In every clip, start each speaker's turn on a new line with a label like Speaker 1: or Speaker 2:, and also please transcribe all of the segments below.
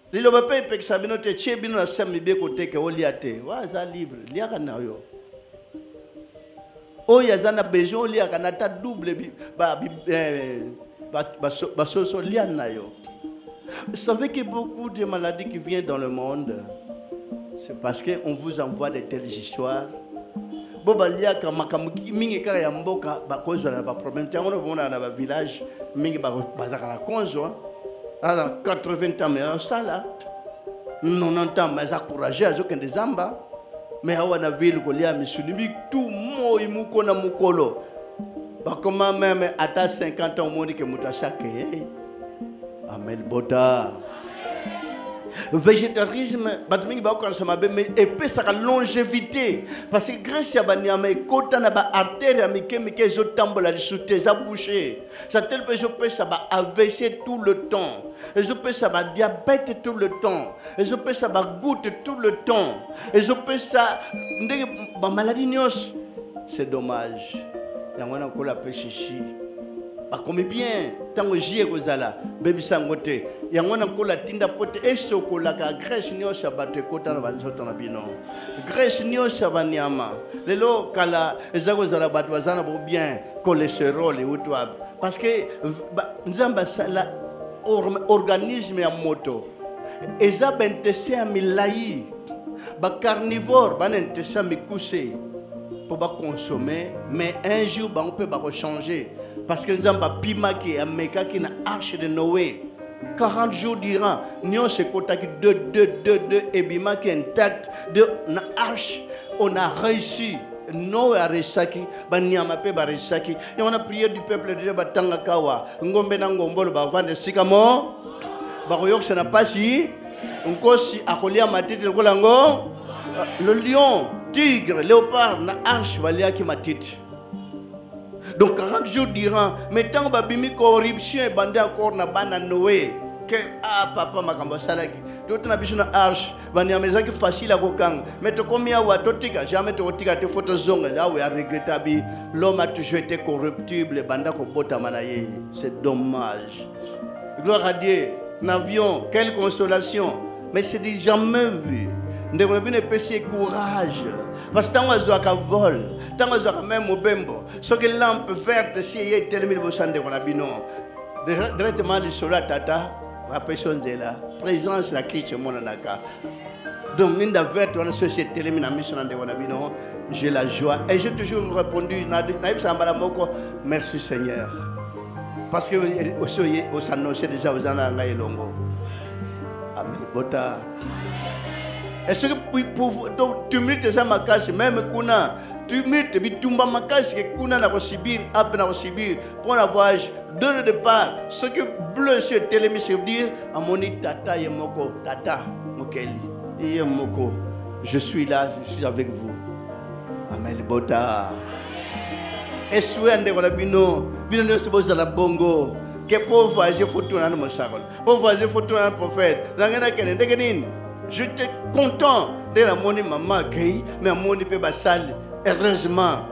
Speaker 1: Lilo bape pe sabino te chebino na sami be côté que oliate. Wa za libre, liaka na yo. O ya zana besoin liaka na ta double ba soso liana na yo. Vous savez que beaucoup de maladies qui viennent dans le monde, c'est parce qu'on vous envoie de telles histoires. Boba liaka makamuki mingi kaka ya mboka ba kozwa na ba problème. Tango no bona na ba village mingi ba bazaka na konzo. Alors 80 ans mais ça là 90 ans mais encouragé à joke des zamba mais awana ville ko lia misulimi tout moi muko na mukolo ba comment même ata 50 ans moni que mutashake Amel Bota végétarisme batmingi ba ko sama be mais épée sa longévité parce que grâce à banyama kota na ba artère ya mike zo tambola li soute za boucher ça tel peu je peux ça ba AVC tout le temps et je peux ça ba diabète tout le temps et je peux ça ba goutte tout le temps et je peux ça ba maladie nyos c'est dommage yangona ko la péchichi ba comme bien tango jie kozala bebi sangote yangona ko la tinda pote e sokola ka Grèce nyos abate kota na banzoto na bino Grèce nyos abanyama lelo kala ezako zala bat bazana bo bien cholestérol et outwa parce que nzamba sala organisme ya moto eza bentese ya milai ba carnivore banentese mikuse pour ba consommer mais un jour ba on peut ba changer parce que nzamba pima ki ameka ki na arche de Noé 40 jours durant nyo se kotaki de ebima ki intact de na arche on a réussi Noé a resaki banyama pe ba resaki et on a prié du peuple de batanga kawa ngombe na ngombolo ba vande sikamo ba koyok ça n'a pas si nkosi akolia matiti kolango le lion tigre léopard na arche baliaki matiti donc 40 jours durant mais tant babimi corruption et bande encore na bana Noé que papa makambo salaki d'autres na biso na arche banyama ezaki facile à kokanga mais to komia wa totika jamais to tika te photo zonga là où a regrettable l'homme a toujours été corruptible banda ko bota manaye c'est dommage gloire à Dieu n'avions quelle consolation mais c'est dit jamais vu ndeko bine pesi courage parce que tant ozoaka vol tant ozoaka même mobembo so que lampe verte si est terminé bo sande ko na bino directement le sola tata la personne est là présence la Christ mon naka donc minda verte on société terminé na mission ndeko na bino j'ai la joie et j'ai toujours répondu na sambala moko merci Seigneur parce que au s'annoncer déjà aux ana ngai longo amen bota. Est-ce que pour tu mérites ça makasi même kuna tu mérites bitumba makasi que kuna na Sibir après na Sibir pour la voyage de départ ce que bleu sur télémis veut dire amoni tata yemoko tata mokeli yemoko je suis là je suis avec vous amen bota eswe ande ko bino ne se pose la bongo que pour voyager photo na mosakol pour voyager photo na prophète ngana kene ndekenini. J'étais content de la monnaie maman accueilli, mais la monnaie peut basal. Heureusement,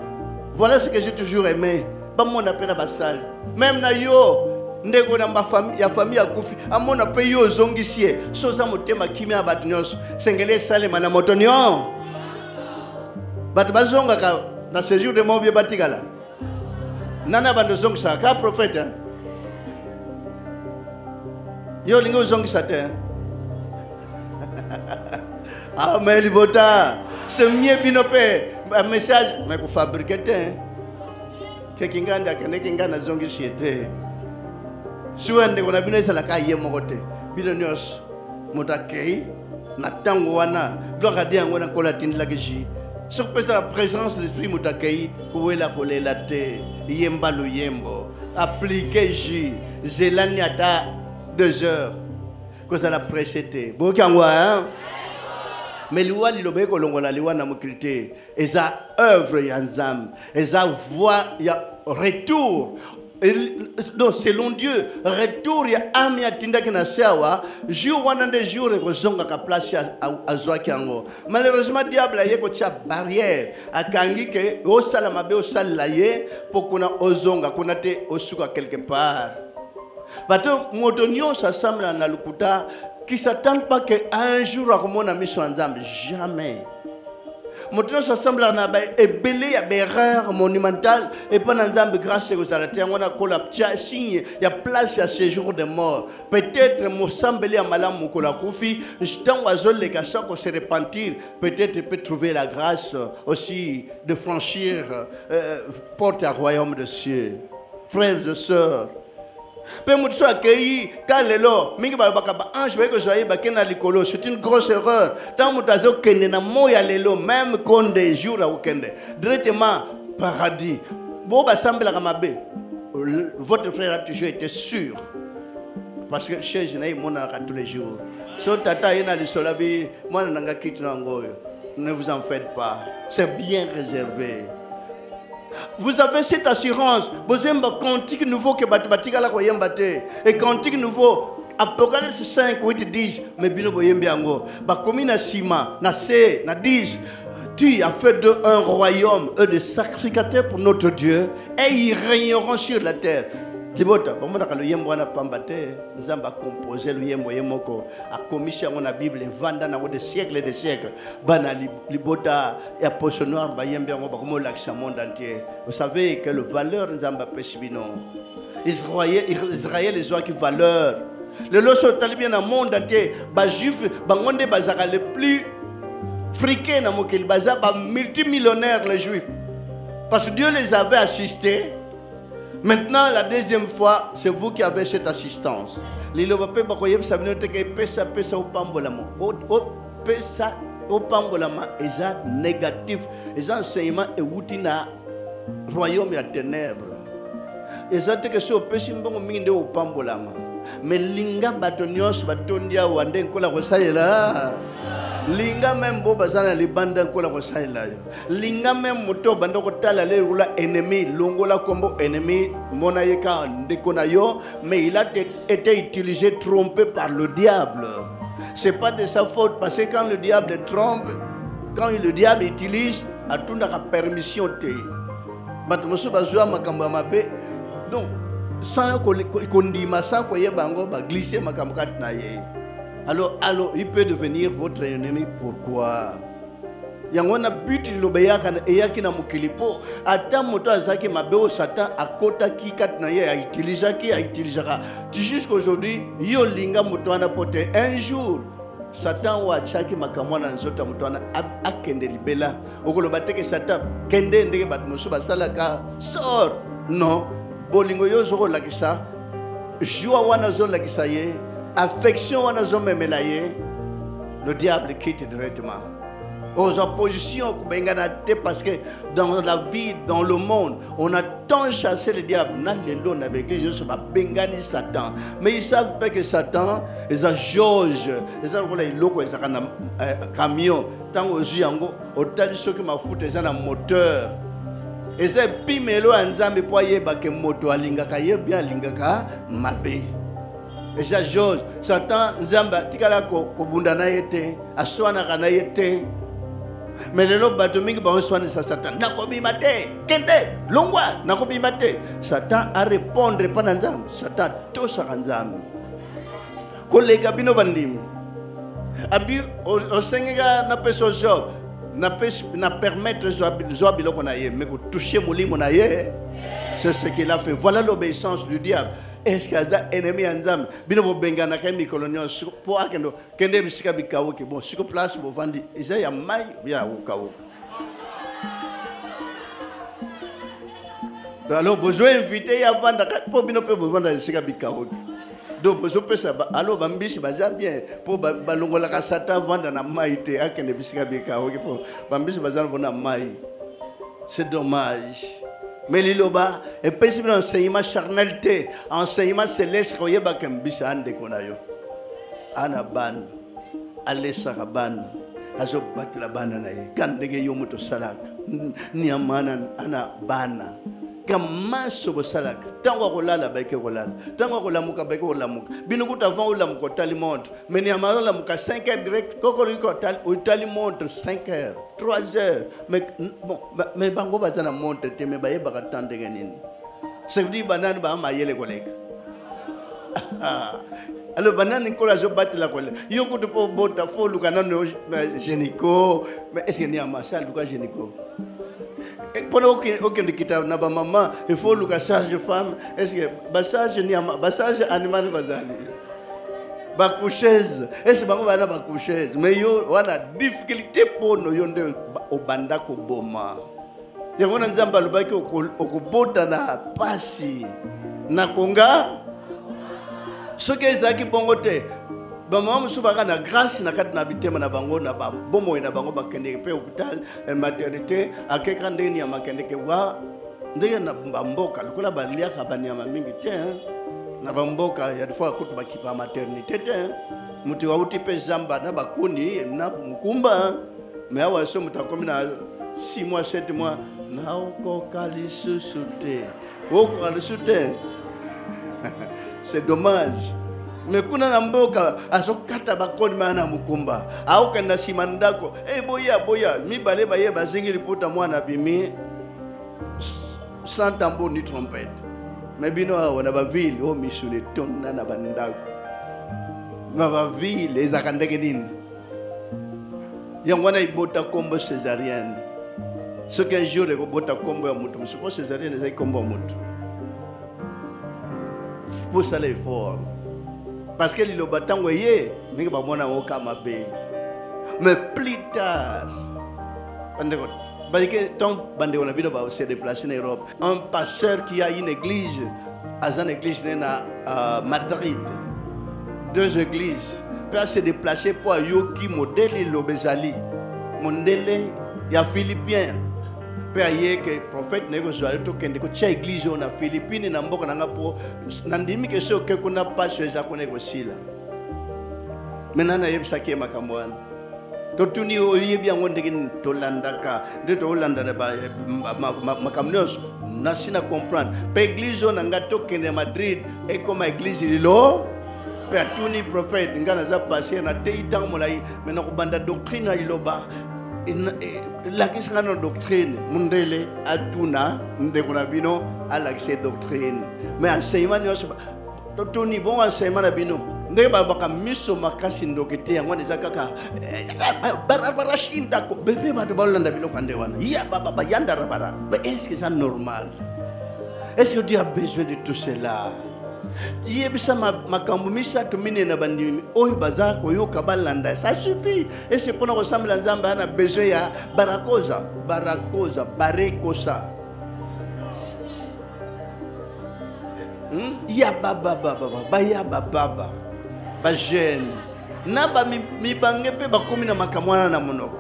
Speaker 1: voilà ce que j'ai toujours aimé. Pas mon appel à basal. Même na yo, ndeko na ma famille, ya famille a koufi. A mon appel yo zongisie. Soza motema kimia batnyos. Sengele sale mana motonyo. Bat bazonga ka na séjour de mon vieux batigala. Nana bando zong sa ka prophète. Yo lingo zong sa te. Amen Bota c'est mieux binope un message mais pour fabriquer que kinganda kene kingana zongi siete suande kona bino sala ka yemo kote bino nyos motakei na tango wana gloire à Dieu ngona kola tindla kishi sur la présence de l'esprit motakei kuwela kolela te yemba lo yembo appliquer ji zelani ata 2 heures que ça l'a précédé. Hein? Mais l'ouah l'obé kolongola l'ouah na mokrité. Et ça œuvre yanzam. Et ça voix ya retour. Non, selon Dieu, retour ya ami ya tinda kina sewa. Jour wana de jour ko zonga ka place a zwa kiango. Malheureusement diable a yeko tia barrière. Akangi ke o sala mabe o sala ye pour kuna ozonga kuna te osuka quelque part. Bato motonyo s'assemble na lukuta qui ne s'attendent pas qu'un jour, à mon ami soit ensemble. Jamais. Maintenant, ça semble et belé, il y a des erreurs monumentales. Et pas ensemble, grâce à vous, on a signe, il y a place à ce jour de mort. Peut-être, mon semblé à malam, mon koufi, je t'envoie les gars pour se repentir. Peut-être, tu peux trouver la grâce aussi de franchir porte au royaume de cieux. Frères et sœurs. C'est une grosse erreur. Même quand des jours à directement paradis. Votre frère a toujours été sûr. Parce que chez je n'ai tous les jours. Ne vous en faites pas. C'est bien réservé. Vous avez cette assurance. Vous avez un cantique nouveau que Batibatika la koyembate. Et cantique nouveau. Apocalypse 5, 8, 10. Mais bien vous yembi ango. Bakomi na sima, na se, na 10. Tu as fait d'eux un royaume, eux des sacrificateurs pour notre Dieu. Et ils régneront sur la terre. Libota, bon moi le yembo na pambate, nzamba composer le yembo yemoko a commission na Bible vanda na des siècles et des siècles. Bana libota et poche noir ba yembe ngo ba komo l'action monde entier. Vous savez que le valeur nzamba pesibino. Israël les qui valeur. Le loso talibien dans monde entier, ba juif ba ngonde bazaka le plus friqué na mokili baza ba multimillionnaires les juifs. Parce que Dieu les avait assistés. Maintenant, la deuxième fois, c'est vous qui avez cette assistance. Lilo va pas koyem sabinote ke pesa au pambolama. Pesa au pambolama eza négatif. Eza enseignement et wutina royaume ya ténèbres. Eza te que so pesi mbongo minde au pambolama. Mais linga batonios batondia wande nkola ko salela. Linga même bo bazana libanda nkola ko salela yo. Linga même moto bando ko tala le rula ennemi longola kombo ennemi mona yeka ndekona yo, mais il a été utilisé trompé par le diable. C'est pas de sa faute parce que quand le diable trompe, quand le diable utilise a tout la permission te. Batmoso bazwa makamba mabe. Donc sans kondima sans koye bango ba glisser makambo kat na ye. Alors, il peut devenir votre ennemi. Pourquoi? Il y a un but de l'obéaka et yaki na mukilipo. Attends, moto azaki mabeo Satan à kota ki kat na ye a utilisé qui a utilisé. Jusqu'aujourd'hui, yo linga moto ana pote un jour. Satan wa chaki makamwana nzota moto ana akende libela. Okolo bateke Satan kende ndeke batmoso basala ka sort. Non, bolingo yo zoko lakisa. Joie wana zo lakisa ye. Affection le diable quitte directement. Aux oppositions, parce que dans la vie, dans le monde, on a tant chassé le diable. Satan. Mais ils ne savent pas que Satan, ils ont jauge, ils ont un camion, tant aux yeux, au tas de ceux qui m'ont foutu, ils ont un moteur. Et c'est pimelo anzambe poye bake moto alingaka ye bien alingaka mabe. Et ça chose, Satan zamba tikala ko bunda na yete, aswana kana yete. Mais le lobe batomingi ba oswana sa Satan. Nakobi mate, kende, longwa, nakobi mate. Satan a répondre pas nzam, Satan to sa nzam. Kolega bino bandim. Abi o senga na peso job, na permettre zo biloko na ye, mais ko toucher molimo na ye. C'est ce qu'il a fait. Voilà l'obéissance du diable. Est-ce qu'il y a un ennemi ensemble? Bino bo bengana kemi colonial pour akendo kende bisika bikawo ke bon siko place bo vandi isa ya mai ya ukawo. Alors besoin inviter ya vanda pour bino pe bo vanda bisika bikawo. Donc besoin pesa alors bambisi baza bien pour balongola ka Satan vanda na mai te akende bisika bikawo ke pour bambisi baza na mai. C'est dommage. Mais liloba et possible enseignement charnalité, enseignement céleste koye bakambisa ande konayo. Ana ban, alesa ban, azo batla bana naye. Kandege yomuto salak. Ni amana ana bana. Kama sobo salak. Tango kolala baike kolala. Tango kolamuka baike kolamuka. Binukuta van ulamuko tali montre. Mais ni amana lamuka 5 heures direct. Koko liko tali montre 5 heures. 3 heures. Mais bon, mais bango bazana montre te mais baye baka tande nini. Ça veut dire banane ba mayele collègue. Alors, banane Nicolas, je batte la colère. Yo, quand tu peux botter, faut le canon génico. Mais est-ce qu'il y a un massage, Lucas génico? Pendant aucun de qui t'a n'a pas maman, il faut le cassage femme. Est-ce que bassage n'y a pas bassage animal bazali? Bakoucheuse. Est-ce que on va na bakoucheuse? Mais yo, on a difficulté pour nous yonde au banda ko boma. Yango na nzamba lubaki okubota na pasi na konga. Ce que ezaki bongo te. Ba mama musubaka na grâce na kati na bitema na bango na ba bomo na bango bakende pe hôpital maternité akeka ndeni ya makende ke wa ndenge na mboka lokola baliaka banyama mingi te na bamboka ya fois kutu bakipa maternité te muti wa uti pe zamba na bakuni na mukumba mais awa so mutakomi na 6 mois 7 mois na okoka lisusu te. C'est dommage. Mais kuna na mboka azokata bakoni mana mukumba aokenda simandako boya mi bale baye bazingiri pota mwana bimi sans tambour ni trompette mais bino wana ba ville o misule tonna na bandako ba ville ezakandeke nini yangwana ibota kombo césarienne ce qu'un jour ko bota kombo ya mutu msiko césarienne ezai kombo ya mutu pour ça l'effort. Parce que le bâton voyez, mais pas mon avocat kama bé. Mais plus tard, parce que tant bande on a vu se déplacer en Europe, un pasteur qui a une église, à une église à Madrid, 2 églises, peut se déplacer pour Yoki modèle l'obésali, modèle il y a Philippien. Père que prophète négocie to kende ko cha église na Philippines na mboka nanga po nandimi ke so ke kuna passion za ko négocier menana yebisa ke makamwana to tuni o yebi ngonde kin to landaka de to landa ba makamnos na sina comprendre pe église na ngato kende Madrid et comme église lilo pe tuni prophète ngana za passer na te itang molai mena ko banda doctrine iloba la question de doctrine, mundele atuna ndekuna bino à l'accès doctrine. Mais enseignement nous tout niveau enseignement na bino. Ndeke baka miso makasi ndokete yango nezakaka barashinda ko bebe ba de bolanda bino kwande wana. Ya baba yanda rabara. Mais est-ce que c'est normal? Est-ce que Dieu a besoin de tout cela? Yebisa makambo misato mine na bandimi oyo bazako yo kabalanda ça suffit et c'est pour nous ressembler à Nzamba na besoin ya barakosa barekosa ya baba ya baba ba jeune na ba mi bange pe bakomi na makamwana na monoko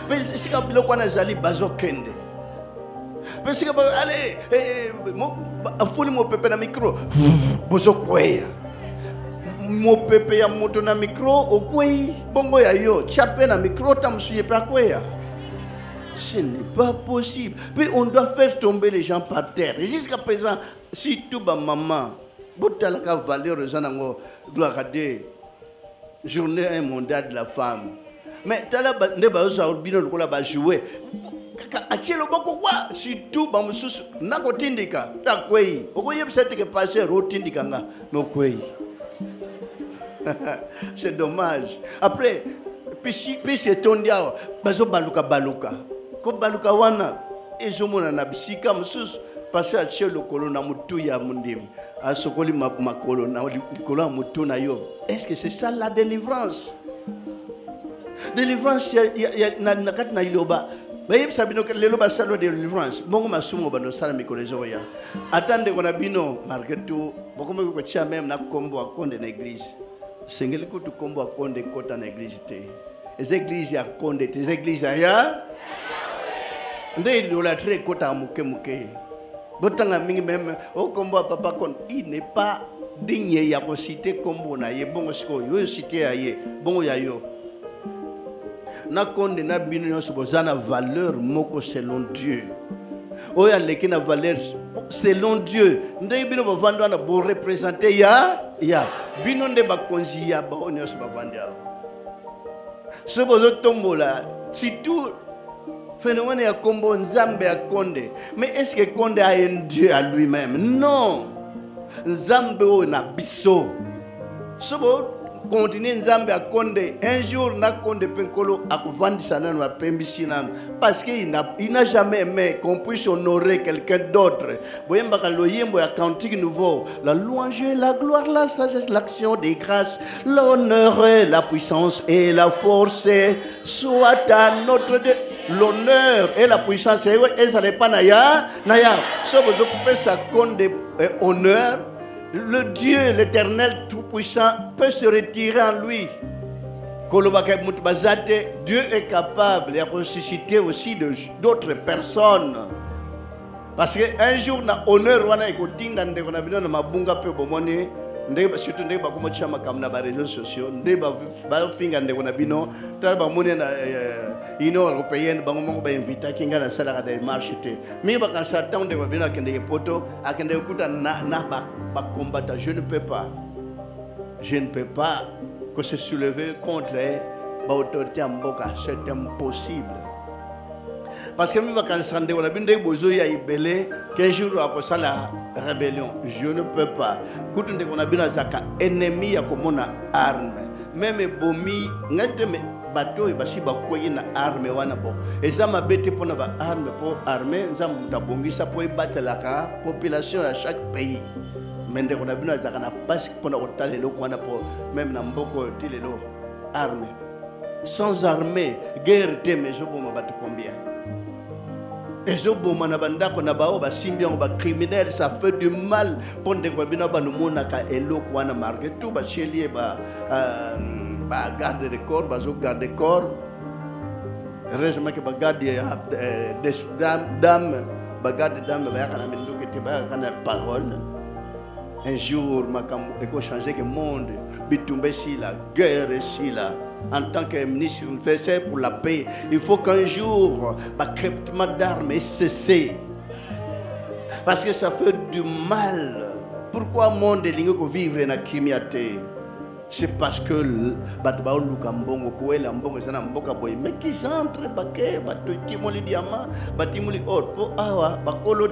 Speaker 1: pe sika biloko na zali bazokende. Parce que allez, afuli mo pepe na micro, bozo kweya. Mo pepe ya moto na micro, okwei bongo ya yo, chape na micro tamsuye pa kweya. Ce n'est pas possible. Puis on doit faire tomber les gens par terre. Et jusqu'à présent, si tout ba maman, botalaka valeur zanango gloire à Dieu. Journée mondiale de la femme. Mais tala ne ba zo bino lokola ba jouer. Atielo boko kwa surtout ba mususu nako tindika takwei okoyebisa teke passer rotindika nga nokwei. C'est dommage. Après puis c'est tondia bazo baluka ko baluka wana ezomona na bisika mususu passer atielo kolo na mutu ya mundimi asokoli makolo na likolo mutu na yo. Est-ce que c'est ça la délivrance? Délivrance ya na kati na iloba. Mais sabino que le loba salo de délivrance bongo masumo bando sala mikolezo ya attendez qu'on a bino malgré tout beaucoup me ko tia même na kombo akonde na église sengeli ko to kombo akonde kota na église te les églises ya konde te les églises ya ndé do la très kota muke botanga mingi même o kombo papa kon il n'est pas digne ya ko citer kombo na ye bongo siko yo citer ya ye bongo ya yo na konde na bino nyonso bozana valeur moko selon Dieu oya leki na valeur selon Dieu ndenge bino bavandwa na bo représenter ya bino nde bakonzi ya ba nyonso bavandwa so bozo tombola surtout phénomène ya kombo nzambe ya konde mais est-ce que konde a un Dieu à lui-même? Non. Nzambe o na biso. Sobo continuer Nzambe à konde un jour na konde penkolo akuvandisa nanu apembisi nanu parce qu'il n'a jamais aimé qu'on puisse honorer quelqu'un d'autre. Boyemba kaloyembo ya cantique nouveau, la louange et la gloire, la sagesse, l'action des grâces, l'honneur et la puissance et la force soit à notre Dieu. L'honneur et la puissance et ça n'est pas naya so vous pouvez ça compte honneur. Le Dieu, l'Éternel Tout-Puissant, peut se retirer en lui. Dieu est capable de ressusciter aussi d'autres personnes. Parce qu'un jour, on a honneur, on a écouté, on a surtout ndé ba kuma chama kamna ba réseaux sociaux ndé ba pinga ndé kona bino tal ba mone na union européenne ba ngomo ba invita kinga na sala da marche te mi ba kan sa temps ndé ba bino akende poto akende kuta na ba combattre. Je ne peux pas que se soulever contre ba autorité amboka, c'est impossible. Parce que mi va kan sande wala bindé bozo ya ibele qu'un jour après ça la rébellion, je ne peux pas. Kutunde kona bina zaka ennemi ya komona arme. Même bomi ngate me bato basi bakoyi na arme wana bo. Eza mabete pona ba arme po arme nzamu tabongisa po batela ka population à chaque pays. Mende kona bina zaka na basi pona otale lo kwana po même na mboko tilelo arme. Sans armée, guerre te mais je bomba bato combien? Et je bomba na banda kona bao ba simbian ba criminel, ça fait du mal pour des bina ba numona ka elo kwana marque tout ba chelie ba garde de corps, ba zo garde corps. Heureusement que ba garde des dames, ba garde dame ba kana mindu ke te ba kana parole. Un jour makam eko changer que monde bitumbe si la guerre si la. En tant que ministre universel pour la paix, il faut qu'un jour, le crépitement d'armes cesse. Parce que ça fait du mal. Pourquoi le monde est vivre dans la criminalité? C'est parce que mais qui entre, les diamants, les or, pour avoir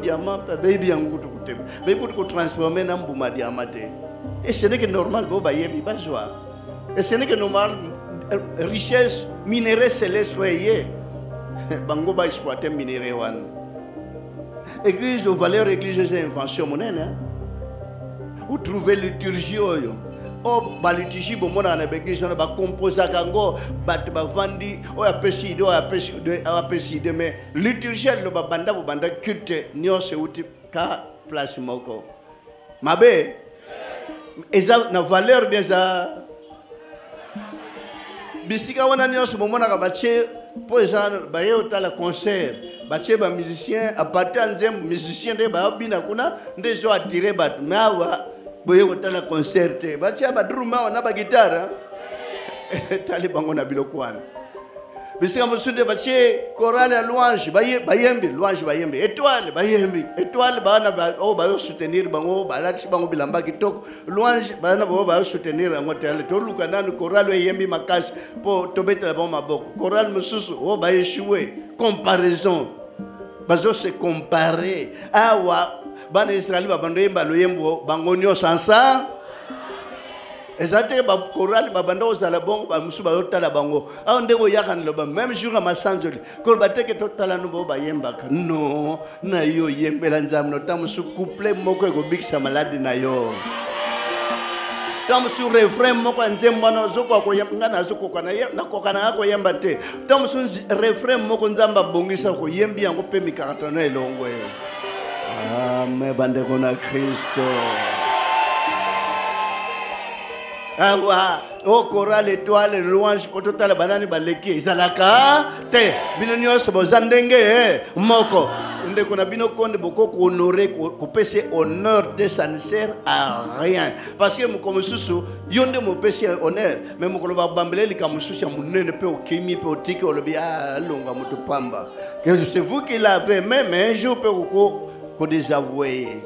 Speaker 1: diamant, baby en transformer dans diamant. Et ce n'est que normal, et ce n'est que normal. Richesse minérale céleste voyez bango ba exploiter minéraux wan église de valeur église c'est invention monene vous trouvez liturgie oyo o ba liturgie bo mona na église na ba composer kango bat ba vandi o apesi de mais liturgie lo ba banda bo banda culte nyose uti ka place moko mabe eza na valeur bien ça. Bisika wana nyonso momona ka bache po ezana baye otala concert bache ba musicien a partir nzem musicien de ba bina kuna ndezo attirer bat mawa boye otala concert bache ba drum mawa na ba guitare tali bango na bilokwana bisika mosunde bache chorale ya louange bayembi louange bayembi étoile bana ba o ba soutenir bango balati bango bilamba kitoko louange bana ba soutenir bango tele to luka nanu chorale yembi makasi po tobetela bango maboko chorale mususu o ba échouer comparaison bazo se comparer awa bana Israël ba bando yemba lo yembo bango nyonso ensemble. Ezate ba chorale ba banda ozala bongo ba musu ba yotala bango aho ndeko yakana loba même jour à Masanjoli ko bateke totala no ba yembaka no na yo yembela nzambe no tamusu couple moko eko bikisa malade na yo tamusu refrain moko nzembo na zoko ko yemba na zoko kana na kokana ko yemba te tamusu refrain moko nzamba bongisa ko yembi yango pe mikakatana elongo yo amen bande kona Kristo. O chorale étoile louange pour total banani baleki izalaka te bino nyonso bozandenge moko ndeko na bino konde boko ko honorer ko pese honneur de ça ne sert à rien parce que comme susu yonde mo pese honneur même ko ba bambeleli ka mususu ya munene pe o kimi pe o tiki o lobi longa moto pamba que c'est vous qui l'avez même un jour pe ko désavouer.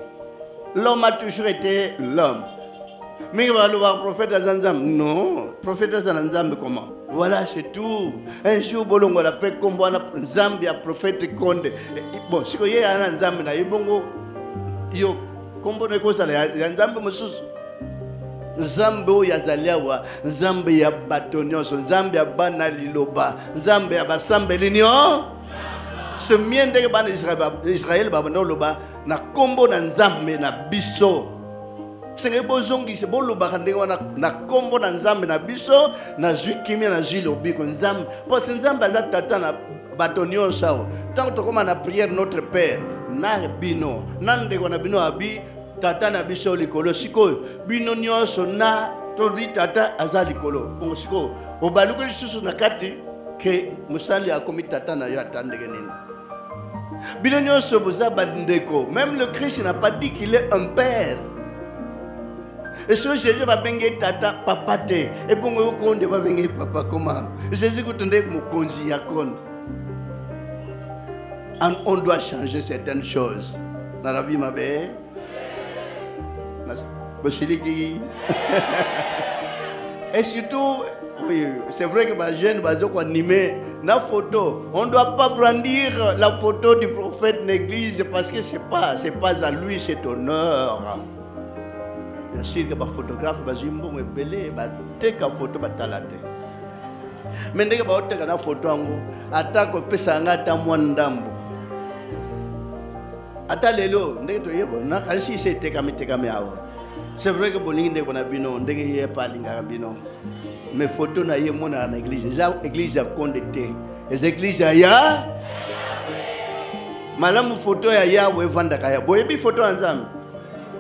Speaker 1: L'homme a toujours été l'homme. Mais le prophète Azanzam, non, prophète Azanzam comment? Voilà, c'est tout. Un jour, Bolongo la paix comme on a Zambia, prophète Konde. Bon, si vous avez un Zambia, yo kombo ne kozala ya nzambe mosusu nzambe oyo azali awa nzambe ya bato nyonso nzambe ya bana liloba nzambe ya basambeli nio se mie ndenge bana Israel babanda oloba na kombo na nzambe na biso senge bozongisa bolobaka ndenge wana na kombo na nzambe na biso na zwi kimia na zwi lobiko nzambe parce nzambe aza tata na bato nyonso awa ntango tokóma na prière notre père na bino na ndeko na bino abi tata na biso likolo sikoyo bino nyonso na tobi tata aza likolo bongo sikoyo obaluki lisusu na kati ke mosali akomi tata na yo ata ndenge nini bino nyonso boza bandeko. Même le Christ n'a pas dit qu'il est un père. Et ce Jésus va benga tata papa te et bongo yo konde va benga papa comment Jésus kutonde mokonzi ya konde. On doit changer certaines choses dans la vie ma belle. Et surtout, oui, c'est vrai que les jeunes vont animer la photo. On ne doit pas brandir la photo du prophète de l'église parce que ce n'est pas à lui cet honneur. Bien sûr que les photographes vont me belé, mais photo mais dès que vous avez une photo, attaque au pesanga tamwandambo. Atalelo, ndenge toyebo na kasi se tekame awa. C'est vrai que bolingi ndeko na bino ndenge ye pa linga bino. Mais photo na ye mona na église, église ya kondete. Les églises ya malamu photo ya Yahweh vanda kaya. Boyebi photo nzambe.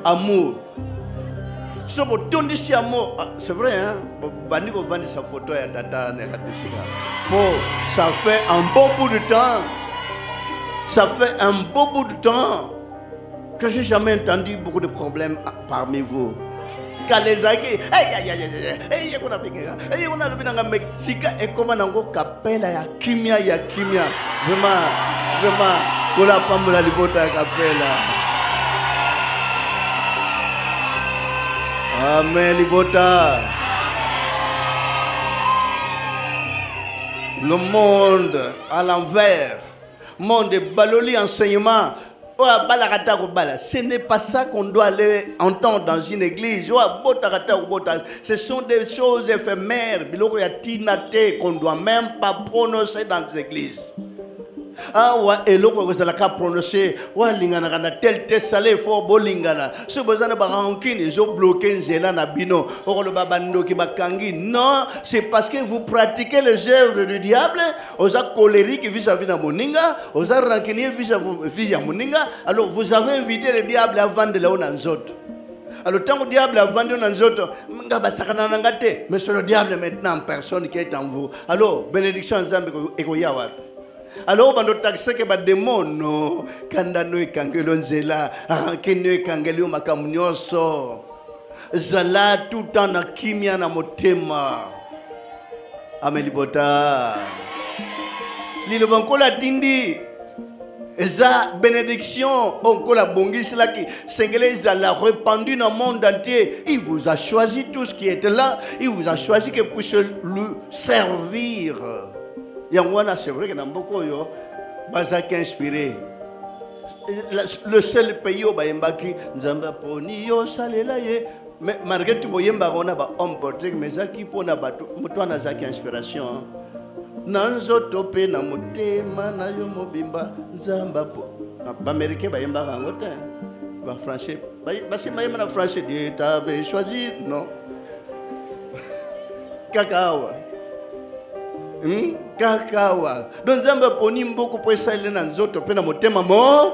Speaker 1: Amour. So botondi si amour, c'est vrai hein. Bandi ko vandi sa photo ya tata na katesika. Bon, ça fait un bon bout de temps. Ça fait un beau bout de temps que je n'ai jamais entendu beaucoup de problèmes parmi vous. Quand les aïe, on a le Mexique et comment on capelle ya kimia. Vraiment, on a pas mal de libota capella. Amen, libota. Le monde à l'envers. Monde de baloli enseignement. Ce n'est pas ça qu'on doit aller entendre dans une église. Ce sont des choses éphémères qu'on ne doit même pas prononcer dans les églises. Ah ouais, et l'autre vous allez prononcer ouais lingana na tel salé fort bolingana ce besoin de barankine ils ont bloqué nzela na bino okolo babando ki bakangi non c'est parce que vous pratiquez les œuvres du diable osa colérique vis-à-vis de moninga osa rancunier vis-à-vis de moninga alors vous avez invité le diable à vendre là on nzoto alors tant que le diable a vendu dans nzoto ngaba sakana ngate mais c'est le diable maintenant en personne qui est en vous alors bénédiction nzambe ekoyawa. Alors, on doit taxer que les démons, non, quand on est kangelo nzela, quand on est kangelo makamunyoso, zala tout en akimia na motema. Amelibota. Lilo bankola tindi. Eza bénédiction, onkola bongis là qui sengele zala répandu dans le monde entier. Il vous a choisi tout ce qui était là. Il vous a choisi que vous puissiez lui servir. C'est vrai que dans beaucoup de Bazak inspiré. Le seul pays où Bayembaki, Zamba Poni, yo salelaye. Mais malgré tout, Boyemba, on a un homme porté, mais Zaki Pona Bato, Moutoana Zaki inspiration. Nanzo Topé, Namote, Manayo Mobimba, Zamba Po. Américain, Bayemba, Rangote, français. Parce que Bayemba, français, tu avais choisi, non? Cacao. Kakawa. Donc Zamba poni mboko po esale na nzoto pe na motema mo.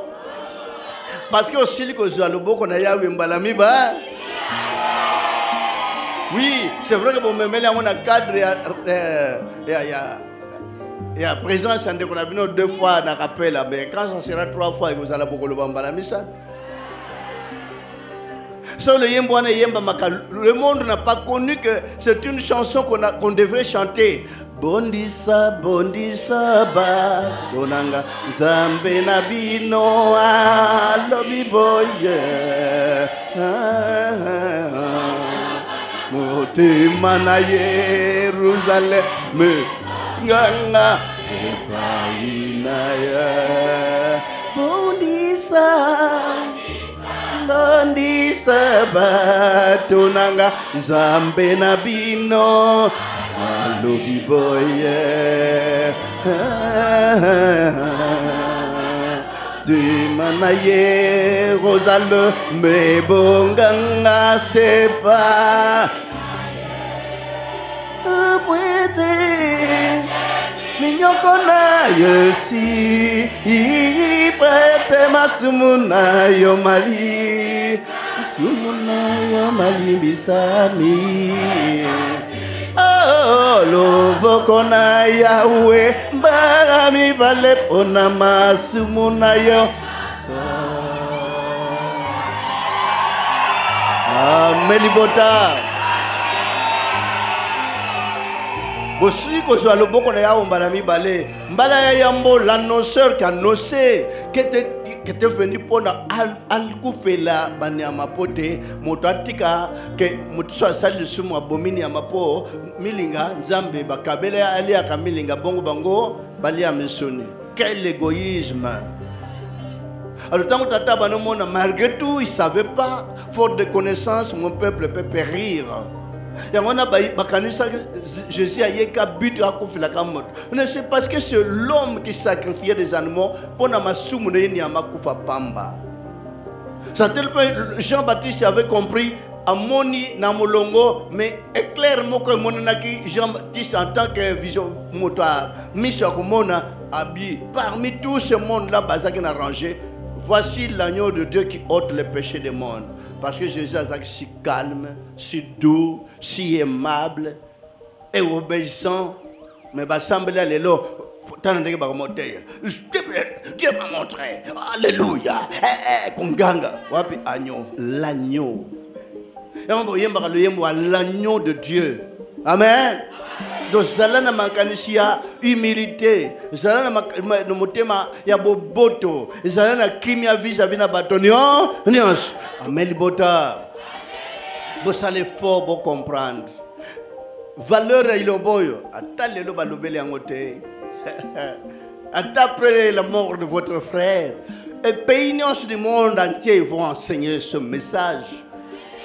Speaker 1: Parce que aussi liko zo aloboko na yawe mbalami ba. Oui, c'est vrai que bon memele on a cadre ya présence ande qu'on a venu 2 fois na rappel mais quand ça sera 3 fois vous allez beaucoup le mbalami ça. So le yembo na yemba maka le monde n'a pas connu que c'est une chanson qu'on devrait chanter. Bondisa bondisa ba tonanga zambe na bino alobi boye motema na Yerusalem nganga epaina ya bondisa Londisa bato nanga Zambe na bino alobi boye Dimana ye Rosale me bonganga sepa Puete Minyoko na yesi Ipete masumuna yo mali Masumuna yo mali bisami Oh loboko na Yahweh Mbalami bale pona masumuna yo Melibota Bosi ko soit le boko na ya mbalami bale mbala ya yambo l'annonceur qui annoncé que était venu pour al kufela bani amapote motatika que mutso sali sumu abomini amapo milinga nzambe bakabele ali akamilinga bongo bango bali amesoni. Quel égoïsme! Alors tant que tata banomona malgré tout il savait pas, faute de connaissance mon peuple peut périr. Jésus a yeka but à kufila kamot. C'est parce que c'est l'homme qui sacrifiait des animaux pour namasumu ni amakufa pamba. Ça tel Jean-Baptiste avait compris amoni namolongo mais clairement que monaki Jean-Baptiste en tant que vision motoire mission kumona abi parmi tout ce monde là bazaki na rangé. Voici l'agneau de Dieu qui ôte le péché du monde. Parce que Jésus est si calme, si doux, si aimable et obéissant. Mais il semble aller là. Dieu m'a montré. Alléluia. L'agneau. L'agneau de Dieu. Amen. Donc, zalana makanisia humilité, zalana motema ya boboto, zalana kimia vis-à-vis na batonion, nios. Amelibota. Vous allez fort pour comprendre. Valeur il boyo. Attendez le balobeli angote. Après la mort de votre frère, et pays du monde entier vont enseigner ce message.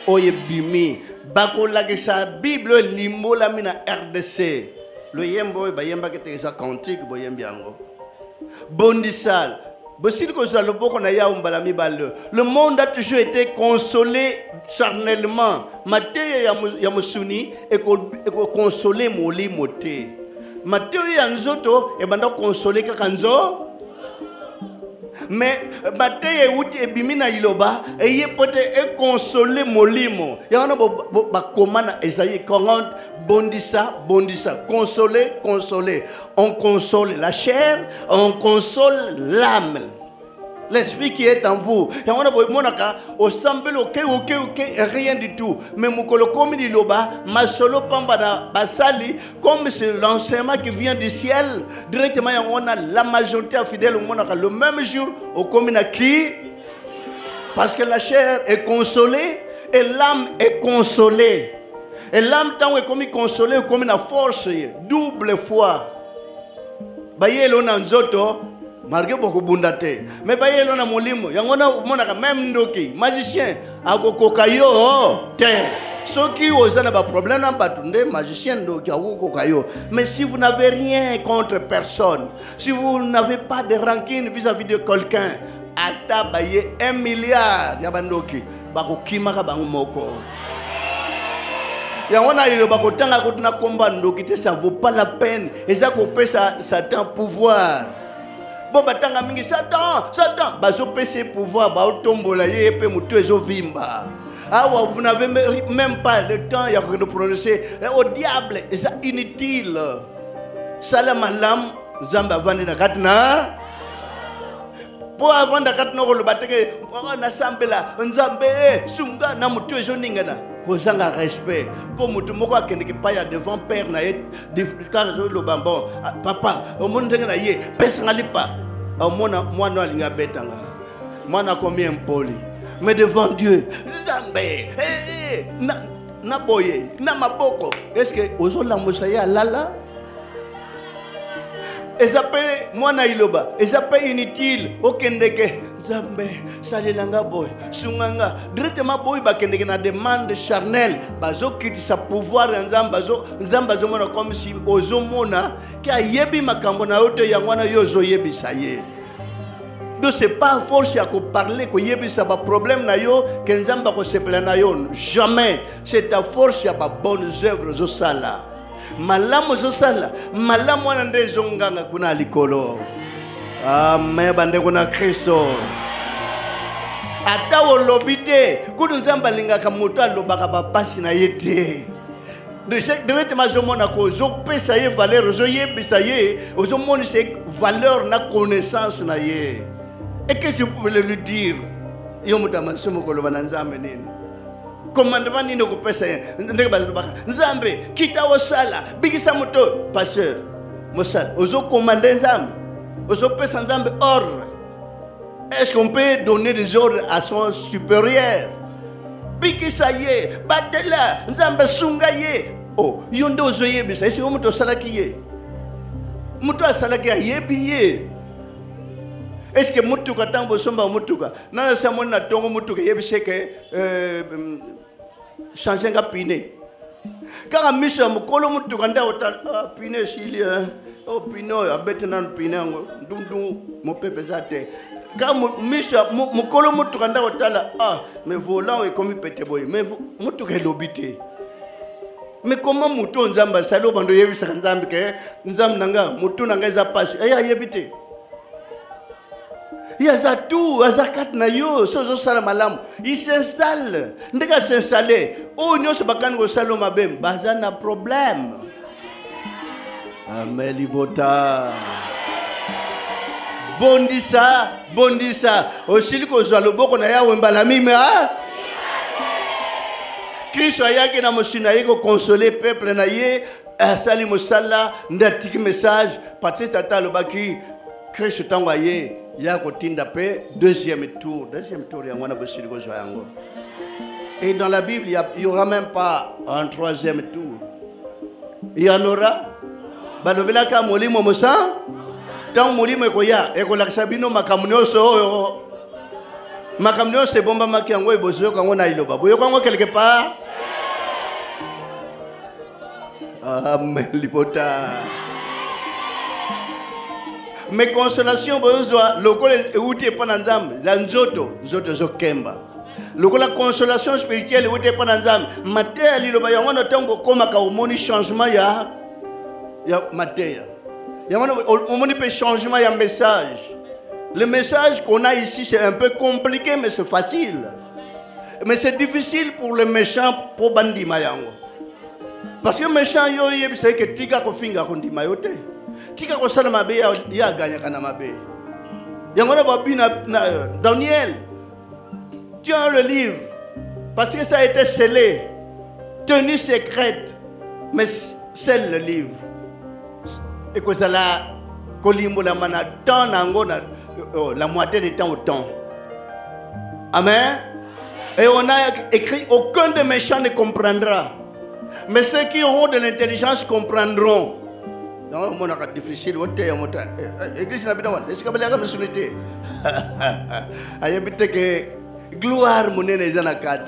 Speaker 1: Oye bimi. Bako lage sa Bible limbo la mina RDC. Le yembo ba yemba ke te sa cantique bo yembiango. Bondissal. Bosil ko sa le boko na ya umbala mi bal. Le monde a toujours été consolé charnellement. Matthieu ya musuni et consolé moli moté. Matthieu ya nzoto e banda consolé kakanzo. Mais Matthieu outi ebimina iloba et y peut être consolé molimo. Il y a ba komana Esaïe 40 bondissa consoler. On console la chair, on console l'âme. L'esprit qui est en vous. Il y a monaka au semble rien du tout. Mais mukolo komi di loba masolo pamba na basali comme c'est l'enseignement qui vient du ciel directement on a la majorité fidèle au monaka le même jour au komina qui parce que la chair est consolée et l'âme est consolée. Et l'âme tant est comme consolée comme une force double fois. Baye lo na nzoto malgré beaucoup bundate mais baye lo na molimo yangona monaka même ndoki magicien akokoka yo te soki ozana ba problème na batunde magicien ndoki akokoka yo. Mais si vous n'avez rien contre personne, si vous n'avez pas de rancune vis-à-vis de quelqu'un, ata baye 1 milliard ya bandoki bakokimaka bango moko. Ça ne vaut pas la peine. Et ça coupe Satan pouvoir. Bon, batanga mingi Satan. Bazo pese pouvoir. Ba otombola ye pe mutu ezo vimba. Ah ouais, vous n'avez même pas le temps de prononcer. Au diable, c'est inutile. Salam alam, zamba vandi na katna. Pour avant de katna ko le bateke, na sambela, nzambe sunga na mutu ezo ningana. Kozanga respect pour mutu moko akende ki paya devant père na ye de kazo lo bambon papa omuntu ngana ye pesa ngalipa omona mwana alinga betanga mwana combien poli mais devant Dieu Zambé na boye na maboko est-ce que ozola musaya lala Ils appellent moi iloba. Ils appellent inutile. Okendeke Zambe salelanga boy. Sunganga directement boy bakendeke na demande charnelle. Bazo kiti sa pouvoir nzambazo nzambazo mona comme si ozomona ki ayebi makambo na yote yangwana yozo yebi saye. Donc c'est pas force à parler que yebisa ba problème na yo que nzamba ko sepela na yo. Jamais. C'est ta force à ba bonnes œuvres zo sala. Malamu zo sala. Malamu wana ndezo nganga kuna likolo. Amen bande kuna Kristo. Ata olobite kudu nzamba lingaka moto alobaka ba pasi na yete. Directement je mona ko zo pesa ye valeur zo yebisa ye zo mona c'est valeur na connaissance na ye. Et qu'est-ce que vous pouvez lui dire? Commandement ni ko pesa ndenge bazobaka nzambe kita osala bikisa moto pasteur mosala ozo commander nzambe ozo pesa nzambe ordre. Est-ce qu'on peut donner des ordres à son supérieur? Bikisa ye batela nzambe sunga ye oh yondo ozo yebisa esi moto salaki ye moto asalaki yebi ye. Est-ce que mutuka tambo somba mutuka nana samoni na tongo mutuka yebise ke changer nga pine kaka miso ya mukolo mutuka nda ota pine sili o pino abete nan pine ngo ndundu mopepe zate kaka miso mukolo mutuka nda otala mais volant est comme pété boy mais mutuka elobité. Mais comment muto nzamba salo bando yebisa nzambe ke nzambe nanga mutu nanga za passe aya yebite. Il y a tout, il y a quatre nayo, sozo sala malam. Il s'installe, ndega s'installer. Oh nyo se bakan go salo mabem, bazana problème. Amen libota. Bondisa. Osili ko zalo boko na ya wembala mime ha. Christ ayaki na mosina yeko consoler peuple na ye, asali mosala ndatiki message, patse tata lobaki Christ tango ye. Deuxième tour et dans la Bible il n'y aura même pas un troisième tour. Il y en aura balobelaka molimo mosa tant molimo ekoya ekolakisa bino makamnyo so makamnyo se bomba makiango ebozo kango na iloba boyo kango quelque part. Amen lipota. Mais consolation besoin lokole euti pana nzambe la nzoto zo kemba lokola consolation spirituelle euti pana nzambe mateya liloba yango na tango koma ka omoni changement ya mateya yango omoni pe changement ya message. Le message qu'on a ici c'est un peu compliqué mais c'est facile, mais c'est difficile pour les méchants pour bandima yango parce que méchant yo yebisa ke tika ko finga ko ndima yote tika ko sala mabe ya ganya kana mabe yangona babina Daniel tiens le livre parce que ça a été scellé tenue secrète mais scelle le livre et que ça la kolimbo la mana temps nango na la moitié du temps au temps. Amen. Et on a écrit aucun des méchants ne comprendra, mais ceux qui auront de l'intelligence comprendront. Non, mon acte difficile, what est mon église n'a pas de. Est-ce que vous avez la sunité? Ayabite que gloire mon nez en akat.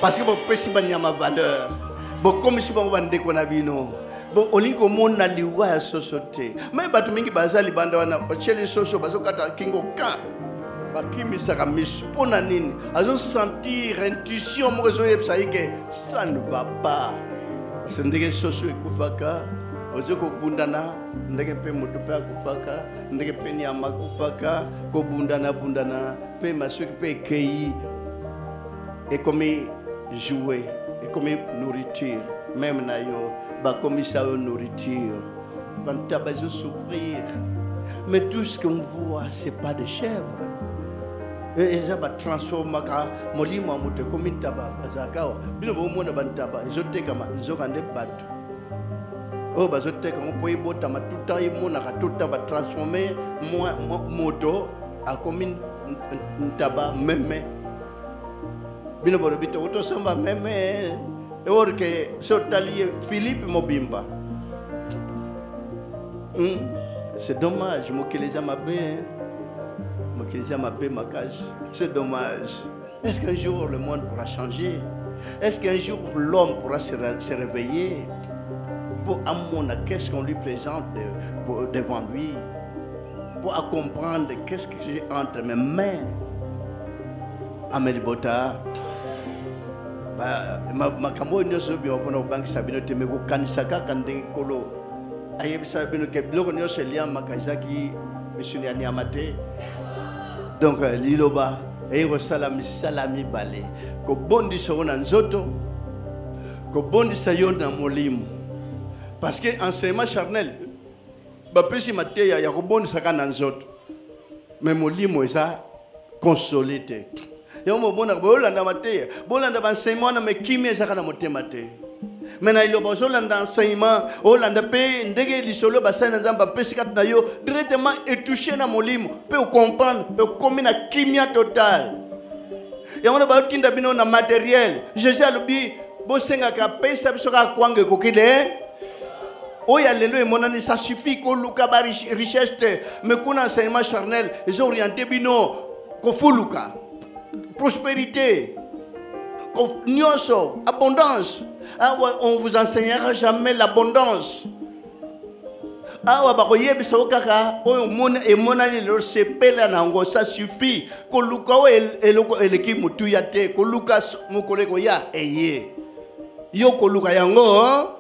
Speaker 1: Parce que vous pouvez pas ma valeur. Vous comme si vous vendez qu'on a vu non. Vous on dit que mon na liwa à société. Même pas tout mingi bazali banda wana. Ochele soso bazo kata kingo ka. Bakimi saka mispona nini. Azo sentir intuition mo rezo yeb saike ça ne va pas. C'est ndenge soso ekufaka. Ozoko bundana ndenge pe mutu pe akufaka ndenge pe nyama kufaka ko bundana pe masuki pe kei et comme jouer et comme nourriture même na yo ba comme ça nourriture banta bazo souffrir mais tout ce qu'on voit c'est pas de chèvre et ça va transformer ka molimo amute comme taba bazakawa bino bo mona bantaba zote kama zokande batu. Oh, bah, je te comme pour y boire, tout le temps, il m'a tout le temps transformer moto à comme un tabac même. Bino borobito, auto samba même. Et or que sotalier Philippe Mobimba. C'est dommage, Mokeleza Mabé, ma cage. C'est dommage. Est-ce qu'un jour le monde pourra changer? Est-ce qu'un jour l'homme pourra se réveiller pour amona qu'est-ce qu'on lui présente devant lui, pour comprendre qu'est-ce que j'ai entre mes mains? Amelibota, ma kambo nyoso bi opona banki sabino temeko kanisaka kande kolo ayebi sabino ke biloko nyoso lia makazaki misuni ani amate. Donc liloba eko salami bale ko bondi sona nzoto ko bondi sayona molimo parce que enseignement charnel ba pesi mateya ya ko bondi sakana nzoto mais molimo esa consolité. Yomo bona bolanda mateya bolanda enseignement na mekimi sakana motema te. Maintenant il y enseignement Hollande pe ndege lisolo basana nzamba pesikat na yo directement et toucher na molimo peut comprendre peut comme na kimia total. Ya on ba tinda bino na matériel Jésus alubi bo senga ka pesa biso ka kwange kokide oya lelo e monani ça suffit ko luka ba richesse mais kuna enseignement charnel ils orienté bino ko fuluka prospérité ko nyoso abondance. Ah ouais, on vous enseignera jamais l'abondance. Ah ouais, bah koyebi sa okaka oyo mona e mona le sepela na ngo ça suffit. Ko luka o eleki mutu ya te ko luka mukoleko ya eye. Yo ko luka yango